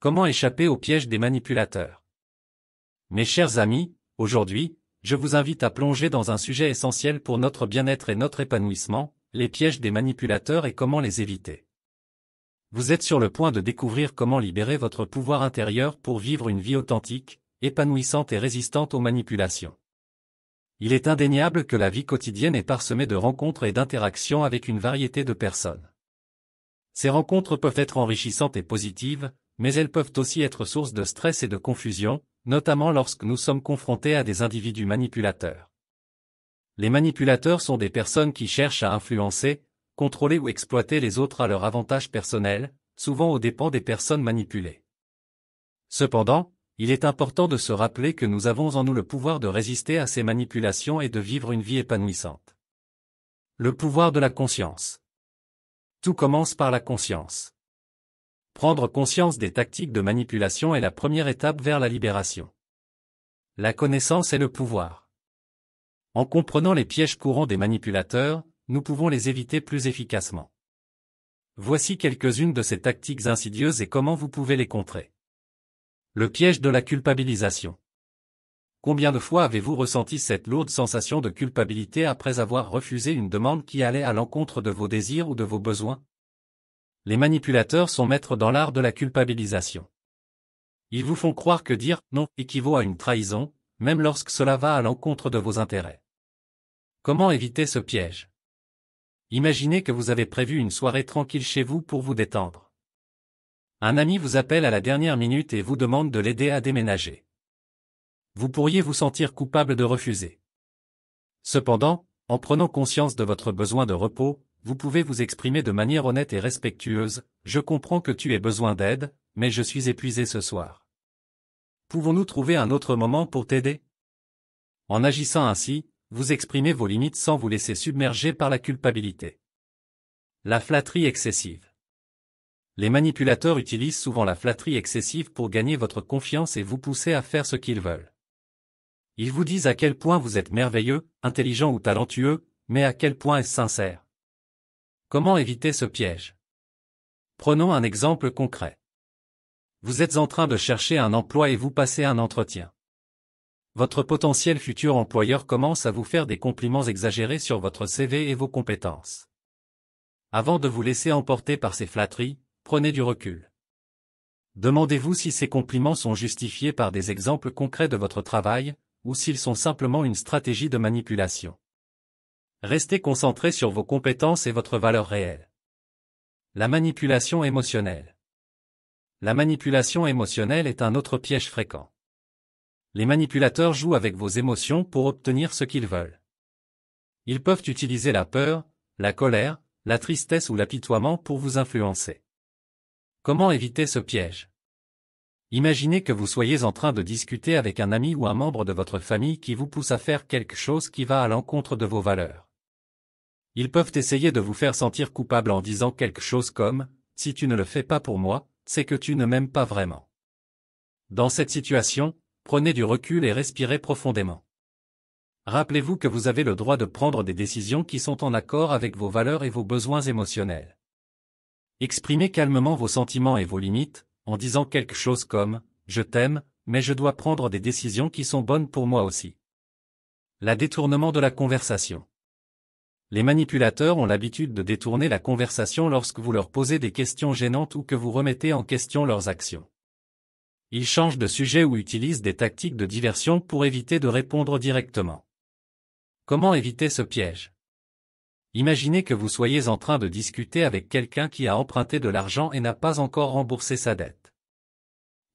Comment échapper au piège des manipulateurs? Mes chers amis, aujourd'hui, je vous invite à plonger dans un sujet essentiel pour notre bien-être et notre épanouissement, les pièges des manipulateurs et comment les éviter. Vous êtes sur le point de découvrir comment libérer votre pouvoir intérieur pour vivre une vie authentique, épanouissante et résistante aux manipulations. Il est indéniable que la vie quotidienne est parsemée de rencontres et d'interactions avec une variété de personnes. Ces rencontres peuvent être enrichissantes et positives, mais elles peuvent aussi être source de stress et de confusion, notamment lorsque nous sommes confrontés à des individus manipulateurs. Les manipulateurs sont des personnes qui cherchent à influencer, contrôler ou exploiter les autres à leur avantage personnel, souvent aux dépens des personnes manipulées. Cependant, il est important de se rappeler que nous avons en nous le pouvoir de résister à ces manipulations et de vivre une vie épanouissante. Le pouvoir de la conscience. Tout commence par la conscience. Prendre conscience des tactiques de manipulation est la première étape vers la libération. La connaissance est le pouvoir. En comprenant les pièges courants des manipulateurs, nous pouvons les éviter plus efficacement. Voici quelques-unes de ces tactiques insidieuses et comment vous pouvez les contrer. Le piège de la culpabilisation. Combien de fois avez-vous ressenti cette lourde sensation de culpabilité après avoir refusé une demande qui allait à l'encontre de vos désirs ou de vos besoins? Les manipulateurs sont maîtres dans l'art de la culpabilisation. Ils vous font croire que dire « non » équivaut à une trahison, même lorsque cela va à l'encontre de vos intérêts. Comment éviter ce piège? Imaginez que vous avez prévu une soirée tranquille chez vous pour vous détendre. Un ami vous appelle à la dernière minute et vous demande de l'aider à déménager. Vous pourriez vous sentir coupable de refuser. Cependant, en prenant conscience de votre besoin de repos, vous pouvez vous exprimer de manière honnête et respectueuse « Je comprends que tu aies besoin d'aide, mais je suis épuisé ce soir. Pouvons-nous trouver un autre moment pour t'aider ?» En agissant ainsi, vous exprimez vos limites sans vous laisser submerger par la culpabilité. La flatterie excessive. Les manipulateurs utilisent souvent la flatterie excessive pour gagner votre confiance et vous pousser à faire ce qu'ils veulent. Ils vous disent à quel point vous êtes merveilleux, intelligent ou talentueux, mais à quel point est-ce sincère? Comment éviter ce piège? Prenons un exemple concret. Vous êtes en train de chercher un emploi et vous passez un entretien. Votre potentiel futur employeur commence à vous faire des compliments exagérés sur votre CV et vos compétences. Avant de vous laisser emporter par ces flatteries, prenez du recul. Demandez-vous si ces compliments sont justifiés par des exemples concrets de votre travail, ou s'ils sont simplement une stratégie de manipulation. Restez concentré sur vos compétences et votre valeur réelle. La manipulation émotionnelle. La manipulation émotionnelle est un autre piège fréquent. Les manipulateurs jouent avec vos émotions pour obtenir ce qu'ils veulent. Ils peuvent utiliser la peur, la colère, la tristesse ou l'apitoiement pour vous influencer. Comment éviter ce piège? Imaginez que vous soyez en train de discuter avec un ami ou un membre de votre famille qui vous pousse à faire quelque chose qui va à l'encontre de vos valeurs. Ils peuvent essayer de vous faire sentir coupable en disant quelque chose comme « Si tu ne le fais pas pour moi, c'est que tu ne m'aimes pas vraiment ». Dans cette situation, prenez du recul et respirez profondément. Rappelez-vous que vous avez le droit de prendre des décisions qui sont en accord avec vos valeurs et vos besoins émotionnels. Exprimez calmement vos sentiments et vos limites, en disant quelque chose comme « Je t'aime, mais je dois prendre des décisions qui sont bonnes pour moi aussi ». La détournement de la conversation. Les manipulateurs ont l'habitude de détourner la conversation lorsque vous leur posez des questions gênantes ou que vous remettez en question leurs actions. Ils changent de sujet ou utilisent des tactiques de diversion pour éviter de répondre directement. Comment éviter ce piège? Imaginez que vous soyez en train de discuter avec quelqu'un qui a emprunté de l'argent et n'a pas encore remboursé sa dette.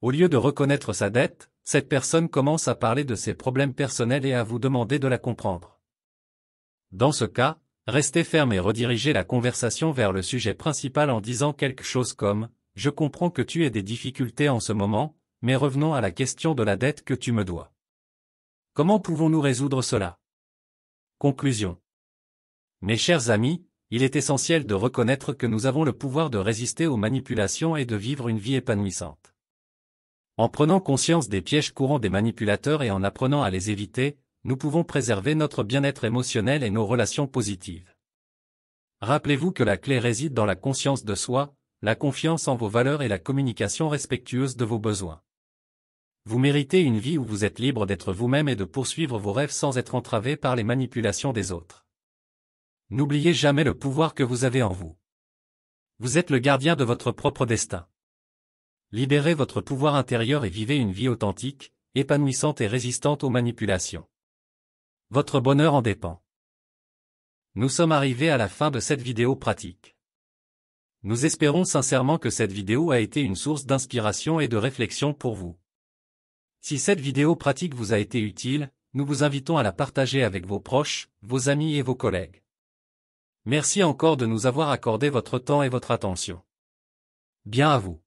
Au lieu de reconnaître sa dette, cette personne commence à parler de ses problèmes personnels et à vous demander de la comprendre. Dans ce cas, restez ferme et redirigez la conversation vers le sujet principal en disant quelque chose comme « Je comprends que tu aies des difficultés en ce moment, mais revenons à la question de la dette que tu me dois. Comment pouvons-nous résoudre cela ?» Conclusion. Mes chers amis, il est essentiel de reconnaître que nous avons le pouvoir de résister aux manipulations et de vivre une vie épanouissante. En prenant conscience des pièges courants des manipulateurs et en apprenant à les éviter, nous pouvons préserver notre bien-être émotionnel et nos relations positives. Rappelez-vous que la clé réside dans la conscience de soi, la confiance en vos valeurs et la communication respectueuse de vos besoins. Vous méritez une vie où vous êtes libre d'être vous-même et de poursuivre vos rêves sans être entravé par les manipulations des autres. N'oubliez jamais le pouvoir que vous avez en vous. Vous êtes le gardien de votre propre destin. Libérez votre pouvoir intérieur et vivez une vie authentique, épanouissante et résistante aux manipulations. Votre bonheur en dépend. Nous sommes arrivés à la fin de cette vidéo pratique. Nous espérons sincèrement que cette vidéo a été une source d'inspiration et de réflexion pour vous. Si cette vidéo pratique vous a été utile, nous vous invitons à la partager avec vos proches, vos amis et vos collègues. Merci encore de nous avoir accordé votre temps et votre attention. Bien à vous.